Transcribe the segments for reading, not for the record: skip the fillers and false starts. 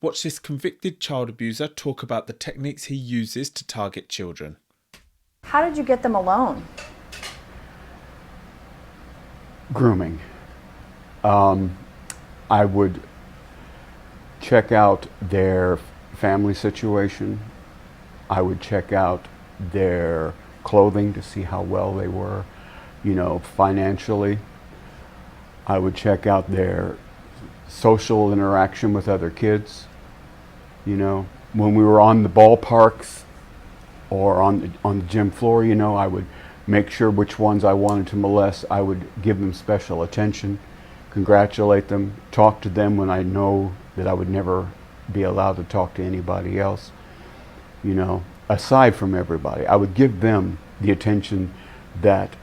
Watch this convicted child abuser talk about the techniques he uses to target children. How did you get them alone? Grooming. I would check out their family situation. I would check out their clothing to see how well they were, financially. I would check out their social interaction with other kids. When we were on the ballparks or on the gym floor, I would make sure which ones I wanted to molest. I would give them special attention, congratulate them, talk to them when I know that I would never be allowed to talk to anybody else. Aside from everybody, I would give them the attention that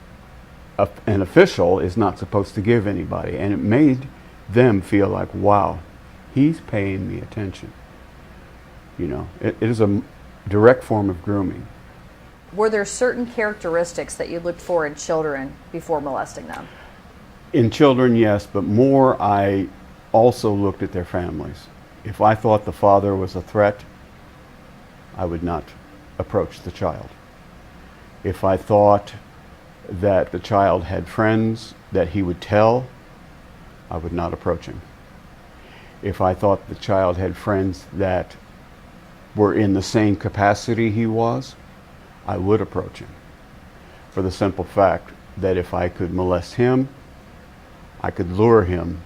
an official is not supposed to give anybody. And it made them feel like, wow, he's paying me attention. It is a direct form of grooming. Were there certain characteristics that you looked for in children before molesting them? In children, yes, but more I also looked at their families. If I thought the father was a threat, I would not approach the child. If I thought that the child had friends that he would tell, I would not approach him. If I thought the child had friends that were in the same capacity he was, I would approach him. For the simple fact that if I could molest him, I could lure him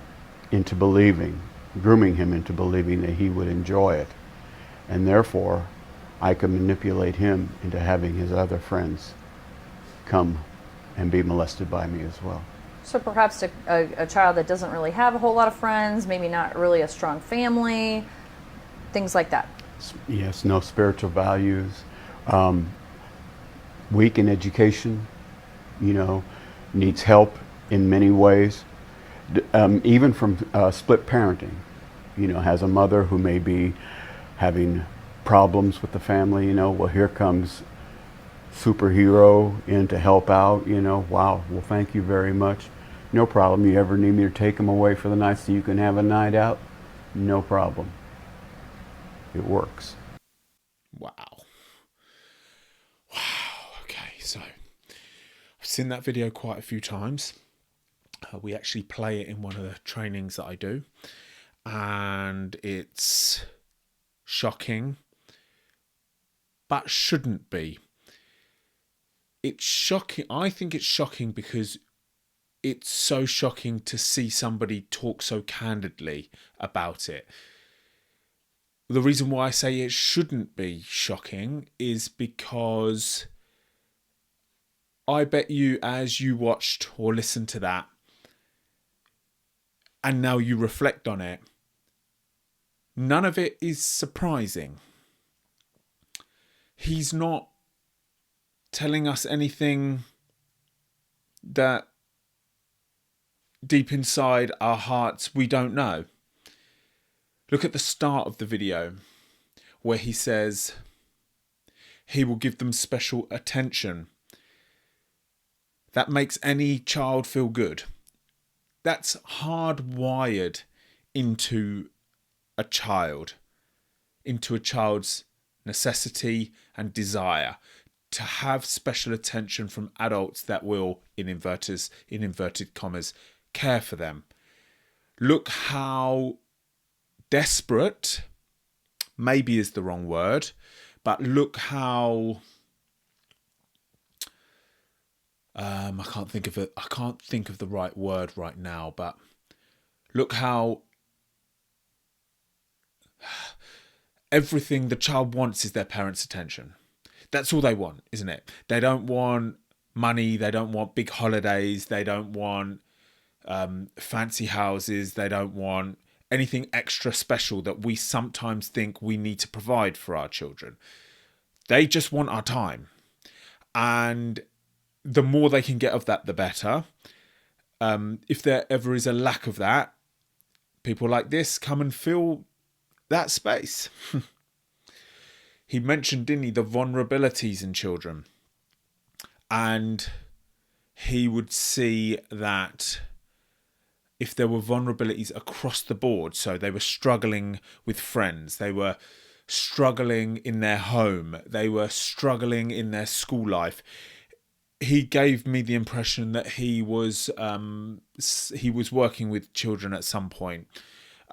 into believing, grooming him into believing that he would enjoy it. And therefore, I could manipulate him into having his other friends come and be molested by me as well. So perhaps a child that doesn't really have a whole lot of friends, maybe not really a strong family, things like that. Yes, no spiritual values, weak in education, needs help in many ways, even from split parenting, has a mother who may be having problems with the family, well, here comes superhero in to help out, wow, well, thank you very much. No problem. You ever need me to take them away for the night so you can have a night out? No problem. It works. Wow. Okay, so I've seen that video quite a few times. We actually play it in one of the trainings that I do, and it's shocking, but shouldn't be. It's shocking. I think it's shocking because it's so shocking to see somebody talk so candidly about it. The reason why I say it shouldn't be shocking is because I bet you, as you watched or listened to that, and now you reflect on it, none of it is surprising. He's not telling us anything that deep inside our hearts we don't know. Look at the start of the video where he says he will give them special attention. That makes any child feel good. That's hardwired into a child, into a child's necessity and desire to have special attention from adults that will, in inverted commas, care for them. Look how desperate, maybe is the wrong word, but look how I can't think of the right word right now, but look how everything the child wants is their parents' attention. That's all they want, isn't it? They don't want money, they don't want big holidays, they don't want fancy houses, they don't want anything extra special that we sometimes think we need to provide for our children. They just want our time. And the more they can get of that, the better. If there ever is a lack of that, people like this come and fill that space. He mentioned, didn't he, the vulnerabilities in children. And he would see that, if there were vulnerabilities across the board. So they were struggling with friends, they were struggling in their home, they were struggling in their school life. He gave me the impression that he was working with children at some point.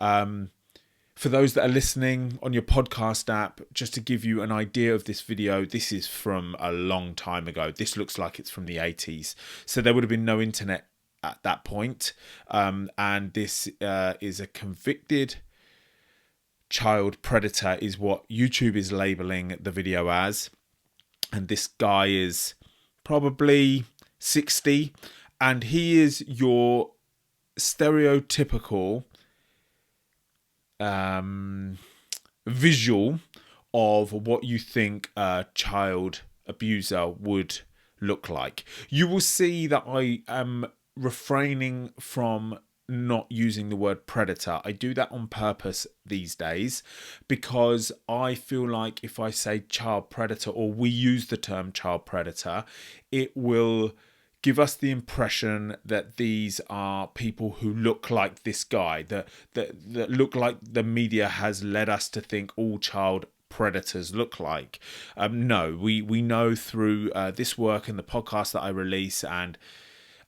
For those that are listening on your podcast app, just to give you an idea of this video, this is from a long time ago. This looks like it's from the 80s. So there would have been no internet at that point. And this is a convicted child predator is what YouTube is labeling the video as. And this guy is probably 60. And he is your stereotypical visual of what you think a child abuser would look like. You will see that I am refraining from not using the word predator. I do that on purpose these days because I feel like if I say child predator, or we use the term child predator, it will give us the impression that these are people who look like this guy, that look like the media has led us to think all child predators look like. No, we know through this work and the podcast that I release and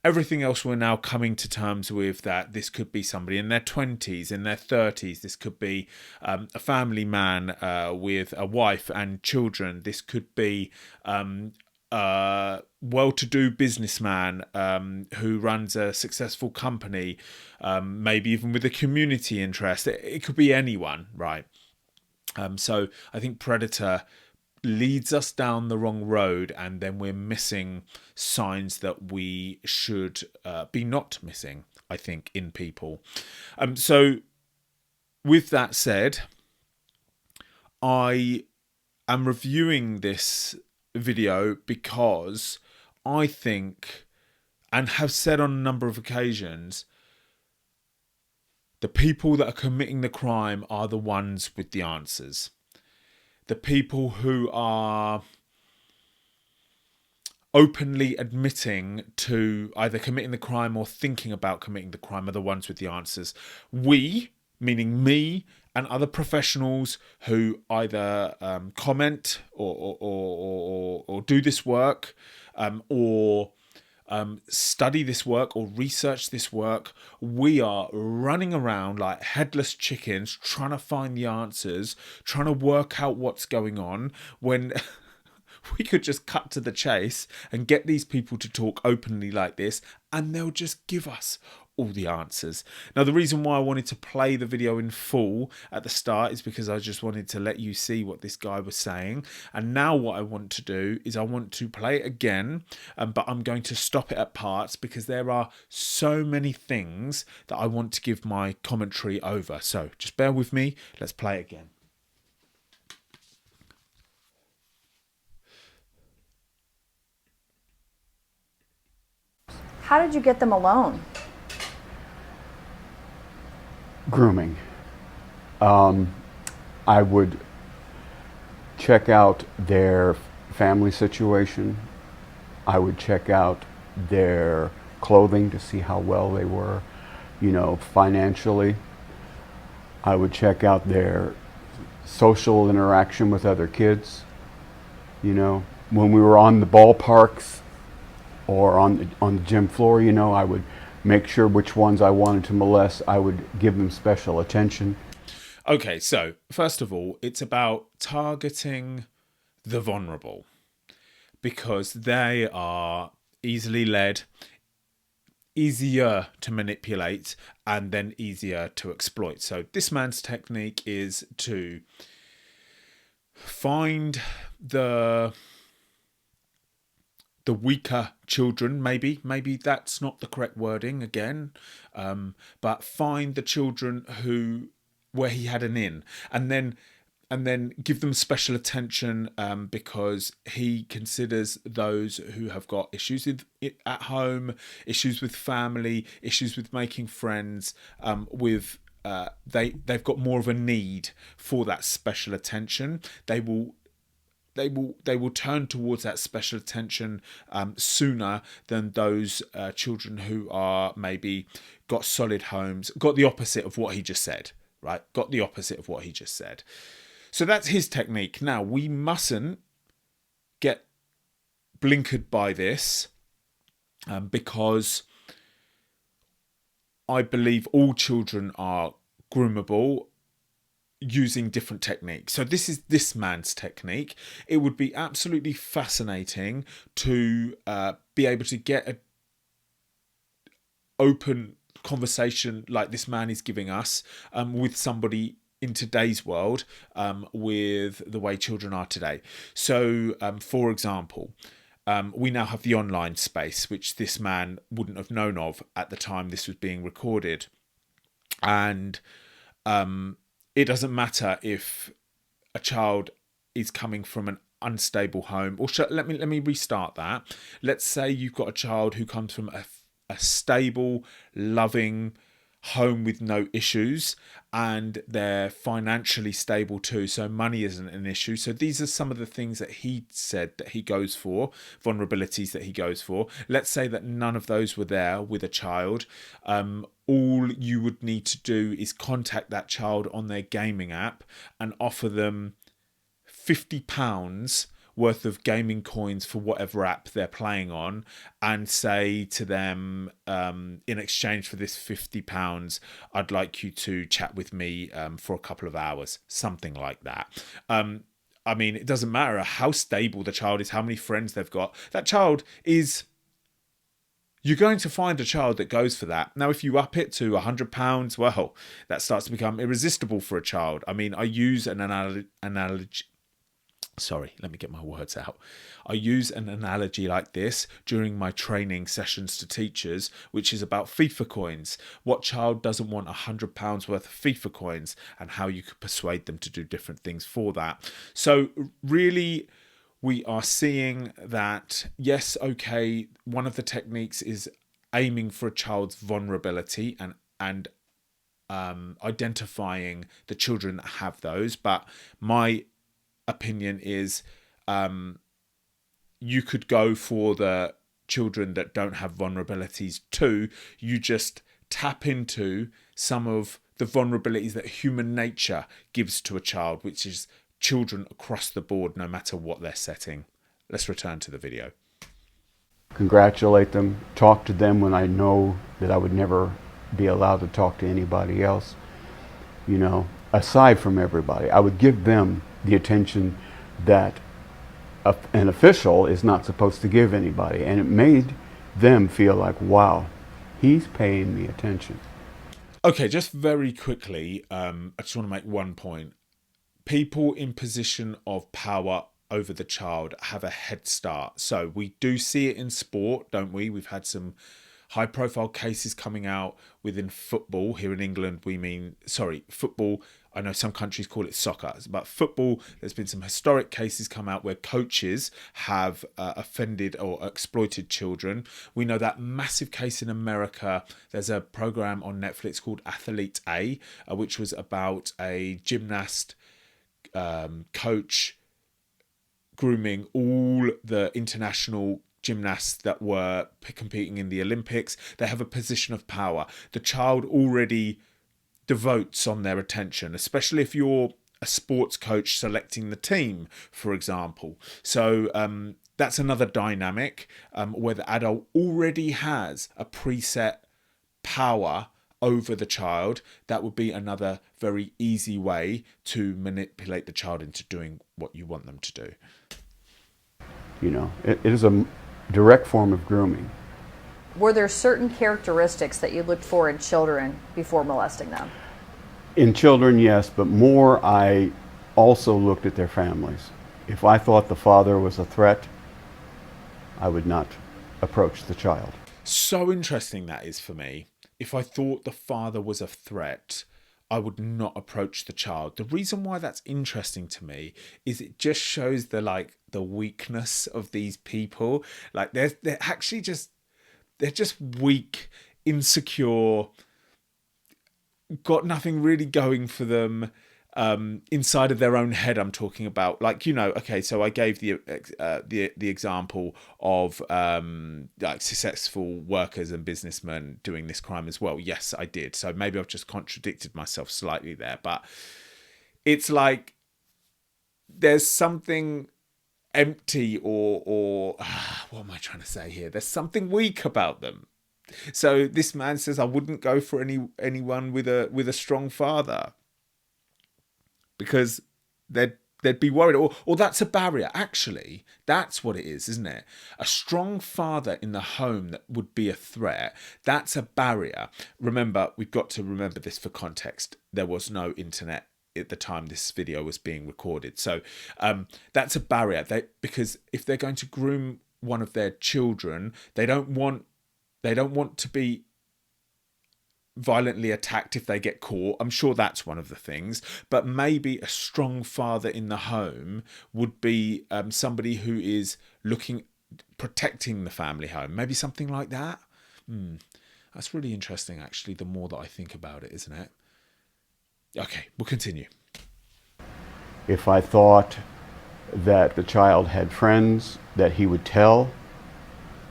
everything else, we're now coming to terms with that this could be somebody in their 20s, in their 30s. This could be a family man with a wife and children. This could be well-to-do businessman who runs a successful company, maybe even with a community interest. It could be anyone, right? So I think predator leads us down the wrong road, and then we're missing signs that we should be not missing, I think, in people. So with that said, I am reviewing this video because I think, and have said on a number of occasions, the people that are committing the crime are the ones with the answers. The people who are openly admitting to either committing the crime or thinking about committing the crime are the ones with the answers. We, meaning me and other professionals who either comment or do this work or study this work or research this work, we are running around like headless chickens trying to find the answers, trying to work out what's going on, when we could just cut to the chase and get these people to talk openly like this, and they'll just give us all the answers. Now, the reason why I wanted to play the video in full at the start is because I just wanted to let you see what this guy was saying. And now what I want to do is I want to play it again, but I'm going to stop it at parts because there are so many things that I want to give my commentary over. So just bear with me. Let's play it again. How did you get them alone? Grooming. I would check out their family situation. I would check out their clothing to see how well they were, financially. I would check out their social interaction with other kids. When we were on the ballparks or on the gym floor, I would make sure which ones I wanted to molest. I would give them special attention. Okay, so first of all, it's about targeting the vulnerable because they are easily led, easier to manipulate, and then easier to exploit. So this man's technique is to find the weaker children, maybe that's not the correct wording again, but find the children where he had an in, and then give them special attention because he considers those who have got issues at home, issues with family, issues with making friends, they've got more of a need for that special attention. They will turn towards that special attention sooner than those children who are maybe got solid homes, got the opposite of what he just said, right? Got the opposite of what he just said. So that's his technique. Now, we mustn't get blinkered by this, because I believe all children are groomable using different techniques. So this is this man's technique. It would be absolutely fascinating to be able to get an open conversation like this man is giving us with somebody in today's world, with the way children are today. So, for example, we now have the online space, which this man wouldn't have known of at the time this was being recorded. And it doesn't matter if a child is coming from an unstable home, or let me restart that. Let's say you've got a child who comes from a stable, loving home with no issues, and they're financially stable too, so money isn't an issue. So these are some of the things that he said that he goes for, vulnerabilities that he goes for. Let's say that none of those were there with a child. All you would need to do is contact that child on their gaming app and offer them £50 worth of gaming coins for whatever app they're playing on, and say to them, in exchange for this £50, I'd like you to chat with me for a couple of hours, something like that. I mean, it doesn't matter how stable the child is, how many friends they've got. That child is... You're going to find a child that goes for that. Now, if you up it to £100, well, that starts to become irresistible for a child. I mean, I use an analogy. Sorry, let me get my words out. I use an analogy like this during my training sessions to teachers, which is about FIFA coins. What child doesn't want £100 worth of FIFA coins, and how you could persuade them to do different things for that. So really, we are seeing that, yes, okay, one of the techniques is aiming for a child's vulnerability and identifying the children that have those. But my opinion is you could go for the children that don't have vulnerabilities too. You just tap into some of the vulnerabilities that human nature gives to a child, which is children across the board, no matter what their setting. Let's return to the video. Congratulate them, talk to them when I know that I would never be allowed to talk to anybody else. You know, aside from everybody, I would give them the attention that an official is not supposed to give anybody. And it made them feel like, wow, he's paying me attention. Okay, just very quickly, I just want to make one point. People in position of power over the child have a head start. So we do see it in sport, don't we? We've had some high profile cases coming out within football. Here in England, football. I know some countries call it soccer, but football, there's been some historic cases come out where coaches have offended or exploited children. We know that massive case in America. There's a program on Netflix called Athlete A, which was about a gymnast coach grooming all the international gymnasts that were competing in the Olympics. They have a position of power. The child already devotes on their attention, especially if you're a sports coach selecting the team, for example. So that's another dynamic where the adult already has a preset power over the child. That would be another very easy way to manipulate the child into doing what you want them to do. You know, it is a direct form of grooming. Were there certain characteristics that you looked for in children before molesting them? In children, yes, but more I also looked at their families. If I thought the father was a threat, I would not approach the child. So interesting that is for me. If I thought the father was a threat, I would not approach the child. The reason why that's interesting to me is it just shows the weakness of these people. Like they're actually just weak, insecure, got nothing really going for them. inside of their own head. I'm talking about, like, okay, so I gave the example of like successful workers and businessmen doing this crime as well. Yes, I did. So maybe I've just contradicted myself slightly there, but it's like there's something empty or what am I trying to say here? There's something weak about them. So this man says, I wouldn't go for anyone with a strong father, because they'd be worried, or that's a barrier. Actually, that's what it is, isn't it? A strong father in the home that would be a threat. That's a barrier. Remember, we've got to remember this for context. There was no internet at the time this video was being recorded, so that's a barrier. Because if they're going to groom one of their children, they don't want to be violently attacked if they get caught. I'm sure that's one of the things, but maybe a strong father in the home would be somebody who is protecting the family home, maybe something like that. That's really interesting, actually, the more that I think about it, isn't it? Okay, we'll continue. If I thought that the child had friends that he would tell,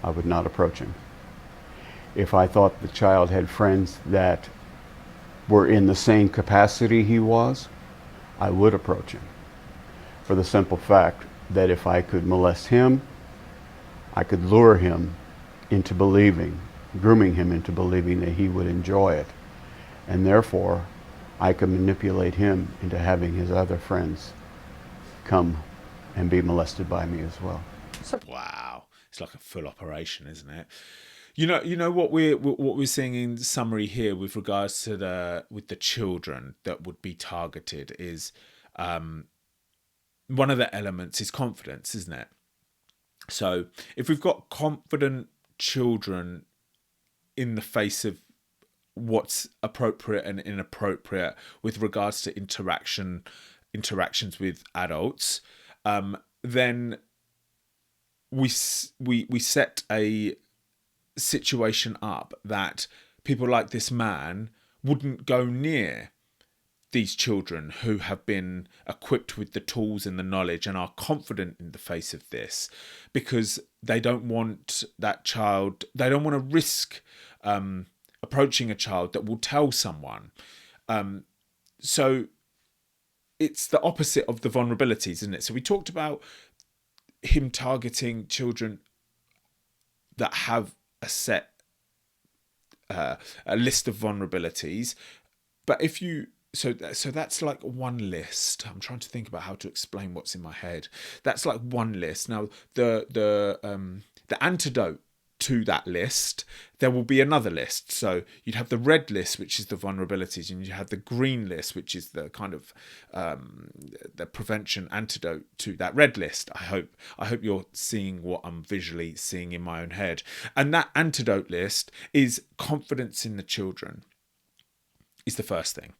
I would not approach him. If I thought the child had friends that were in the same capacity he was, I would approach him. For the simple fact that if I could molest him, I could lure him into grooming him into believing that he would enjoy it. And therefore, I could manipulate him into having his other friends come and be molested by me as well. Wow, it's like a full operation, isn't it? You know what we're seeing in summary here with regards to the children that would be targeted is one of the elements is confidence, isn't it? So if we've got confident children in the face of what's appropriate and inappropriate with regards to interactions with adults, then we set a situation up that people like this man wouldn't go near these children who have been equipped with the tools and the knowledge and are confident in the face of this, because they don't want they don't want to risk approaching a child that will tell someone. So it's the opposite of the vulnerabilities, isn't it? So we talked about him targeting children that have a list of vulnerabilities, but if you so that's like one list. I'm trying to think about how to explain what's in my head. That's like one list. Now the antidote to that list, there will be another list. So you'd have the red list, which is the vulnerabilities, and you have the green list, which is the kind of the prevention antidote to that red list. I hope you're seeing what I'm visually seeing in my own head. And that antidote list is confidence in the children is the first thing.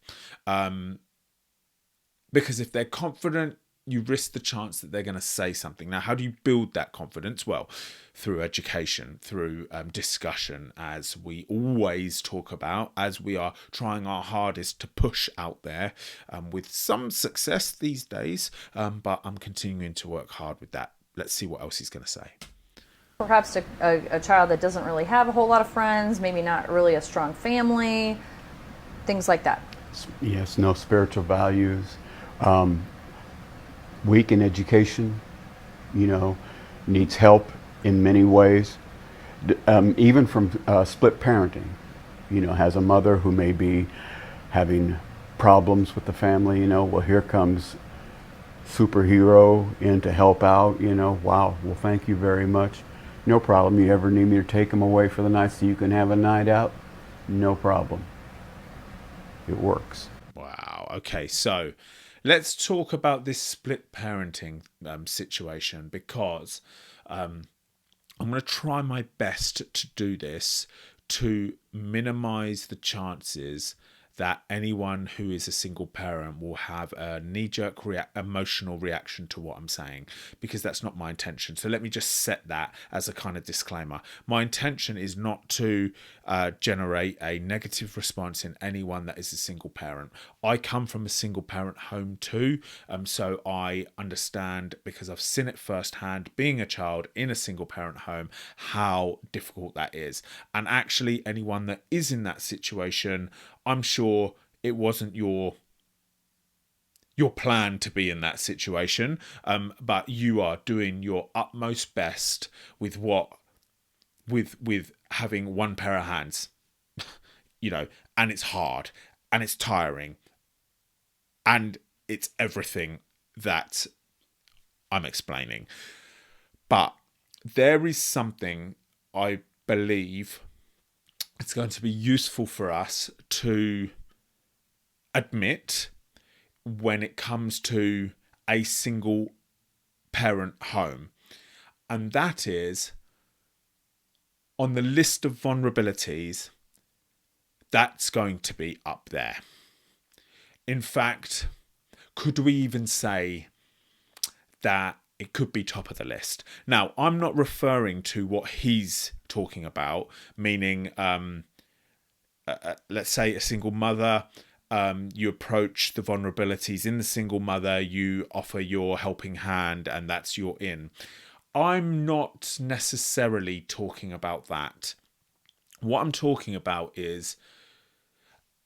Because if they're confident, you risk the chance that they're going to say something. Now, how do you build that confidence? Well, through education, through discussion, as we always talk about, as we are trying our hardest to push out there, with some success these days, but I'm continuing to work hard with that. Let's see what else he's going to say. Perhaps a child that doesn't really have a whole lot of friends, maybe not really a strong family, things like that. Yes, no spiritual values. Weak in education, needs help in many ways, even from split parenting, has a mother who may be having problems with the family, well, here comes superhero in to help out, wow, well, thank you very much. No problem. You ever need me to take them away for the night so you can have a night out? No problem. It works. Wow. Okay, so let's talk about this split parenting situation, because I'm going to try my best to do this to minimize the chances that anyone who is a single parent will have a knee-jerk emotional reaction to what I'm saying, because that's not my intention. So let me just set that as a kind of disclaimer. My intention is not to generate a negative response in anyone that is a single parent. I come from a single parent home too, so I understand, because I've seen it firsthand being a child in a single parent home, how difficult that is. And actually anyone that is in that situation, I'm sure it wasn't your plan to be in that situation, but you are doing your utmost best with having one pair of hands, and it's hard and it's tiring and it's everything that I'm explaining. But there is something I believe it's going to be useful for us to admit when it comes to a single parent home. And that is, on the list of vulnerabilities, that's going to be up there. In fact, could we even say that it could be top of the list? Now, I'm not referring to what he's talking about, meaning, let's say a single mother, you approach the vulnerabilities in the single mother, you offer your helping hand, and that's your in. I'm not necessarily talking about that. What I'm talking about is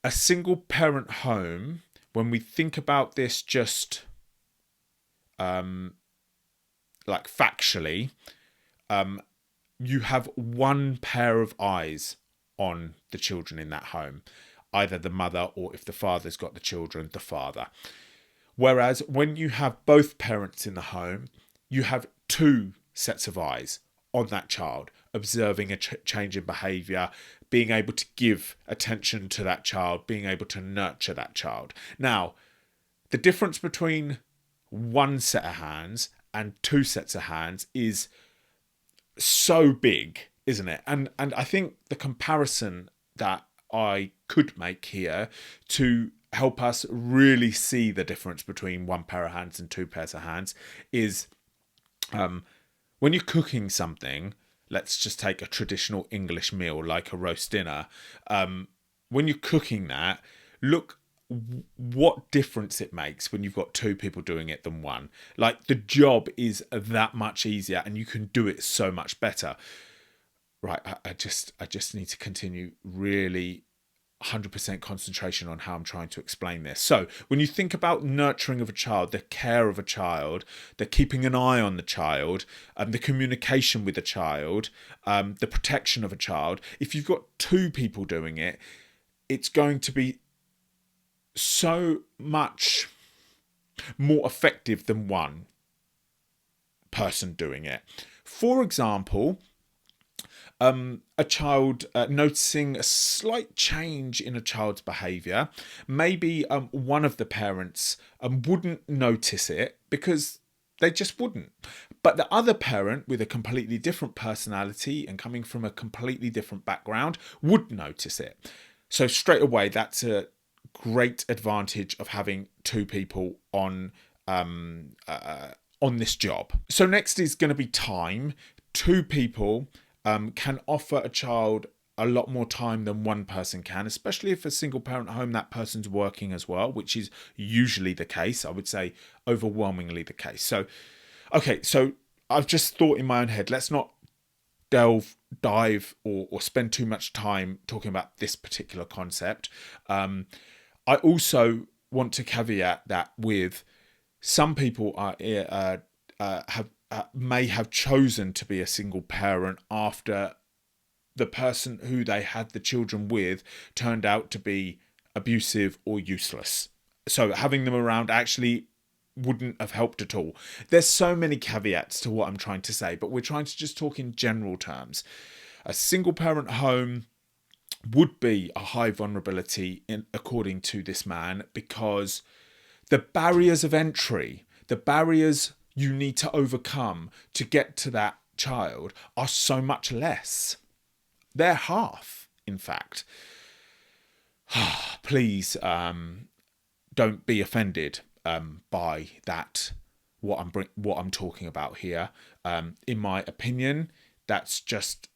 a single parent home. When we think about this just like factually, you have one pair of eyes on the children in that home, either the mother, or if the father's got the children, the father. Whereas when you have both parents in the home, you have two sets of eyes on that child, observing a change in behaviour, being able to give attention to that child, being able to nurture that child. Now, the difference between one set of hands and two sets of hands is so big, isn't it? And I think the comparison that I could make here to help us really see the difference between one pair of hands and two pairs of hands is when you're cooking something. Let's just take a traditional English meal like a roast dinner. When you're cooking that, look what difference it makes when you've got two people doing it than one. Like, the job is that much easier and you can do it so much better. Right, I just need to continue really 100% concentration on how I'm trying to explain this. So when you think about nurturing of a child, the care of a child, the keeping an eye on the child, the communication with the child, the protection of a child, if you've got two people doing it, it's going to be so much more effective than one person doing it. For example, a child noticing a slight change in a child's behaviour. Maybe one of the parents wouldn't notice it because they just wouldn't. But the other parent, with a completely different personality and coming from a completely different background, would notice it. So straight away, that's a great advantage of having two people on this job. So next is going to be time. Two people can offer a child a lot more time than one person can, especially if a single parent home, that person's working as well, which is usually the case. I would say overwhelmingly the case. So, okay, so I've just thought in my own head, let's not dive or spend too much time talking about this particular concept. I also want to caveat that with some people may have chosen to be a single parent after the person who they had the children with turned out to be abusive or useless. So having them around actually wouldn't have helped at all. There's so many caveats to what I'm trying to say, but we're trying to just talk in general terms. A single parent home would be a high vulnerability according to this man, because the barriers of entry, the barriers you need to overcome to get to that child are so much less. They're half, in fact. please don't be offended by that. What I'm talking about here. In my opinion, that's just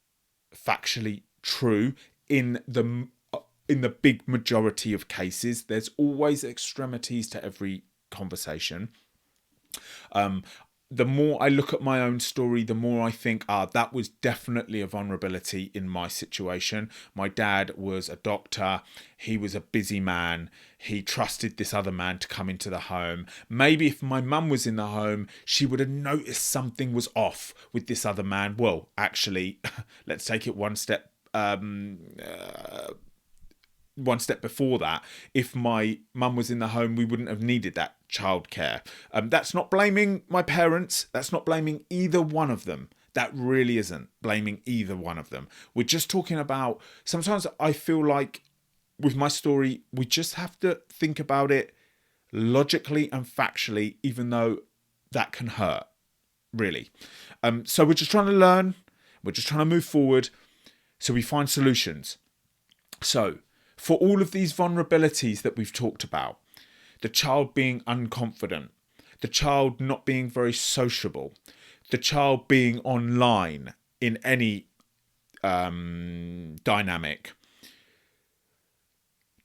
factually true in the big majority of cases. There's always extremities to every conversation. The more I look at my own story, the more I think, that was definitely a vulnerability in my situation. My dad was a doctor. He was a busy man. He trusted this other man to come into the home. Maybe if my mum was in the home, she would have noticed something was off with this other man. Well, actually, let's take it one step before that. If my mum was in the home, we wouldn't have needed that childcare. That's not blaming my parents. That's not blaming either one of them. That really isn't blaming either one of them. We're just talking about, sometimes I feel like with my story, we just have to think about it logically and factually, even though that can hurt, really. So we're just trying to learn. We're just trying to move forward. So we find solutions. So for all of these vulnerabilities that we've talked about, the child being unconfident, the child not being very sociable, the child being online in any dynamic,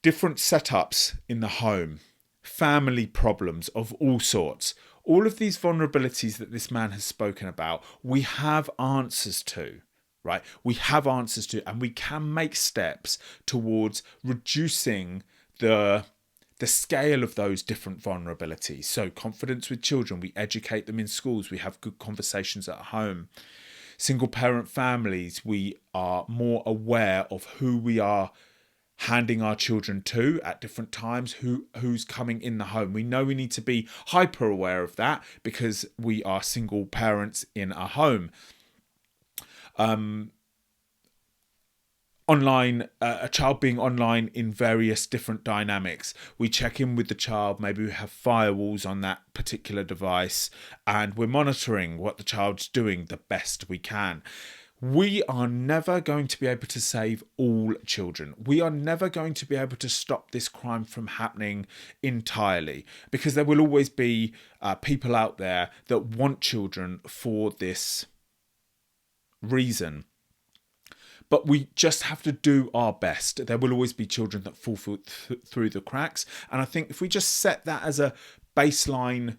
different setups in the home, family problems of all sorts, all of these vulnerabilities that this man has spoken about, we have answers to. Right, we have answers to, and we can make steps towards reducing the scale of those different vulnerabilities. So confidence with children, we educate them in schools, we have good conversations at home. Single parent families, we are more aware of who we are handing our children to at different times, who's coming in the home. We know we need to be hyper aware of that because we are single parents in a home. Online, a child being online in various different dynamics. We check in with the child, maybe we have firewalls on that particular device, and we're monitoring what the child's doing the best we can. We are never going to be able to save all children. We are never going to be able to stop this crime from happening entirely, because there will always be people out there that want children for this reason. But we just have to do our best. There will always be children that fall through the cracks. And I think if we just set that as a baseline,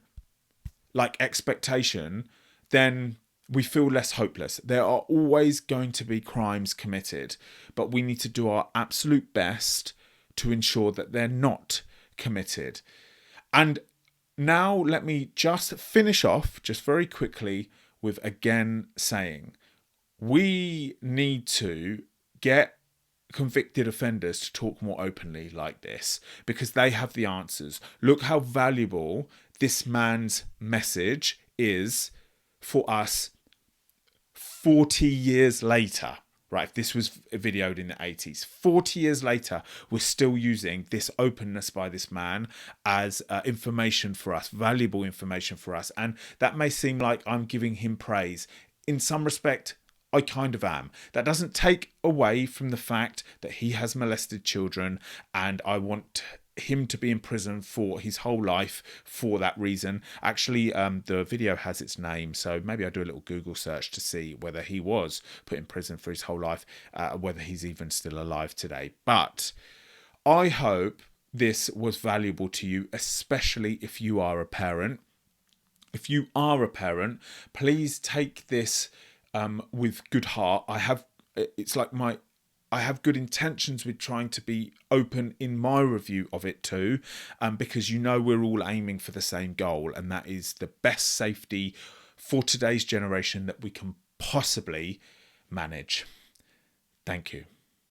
like, expectation, then we feel less hopeless. There are always going to be crimes committed, but we need to do our absolute best to ensure that they're not committed. And now let me just finish off just very quickly with again saying, we need to get convicted offenders to talk more openly like this, because they have the answers. Look how valuable this man's message is for us 40 years later. Right, if this was videoed in the 80s, 40 years later, we're still using this openness by this man as information for us, valuable information for us. And that may seem like I'm giving him praise. In some respect, I kind of am. That doesn't take away from the fact that he has molested children, and I want him to be in prison for his whole life for that reason. Actually, the video has its name, so maybe I'll do a little Google search to see whether he was put in prison for his whole life, whether he's even still alive today. But I hope this was valuable to you, especially if you are a parent. If you are a parent, please take this with good heart. I have good intentions with trying to be open in my review of it too, because we're all aiming for the same goal, and that is the best safety for today's generation that we can possibly manage. Thank you.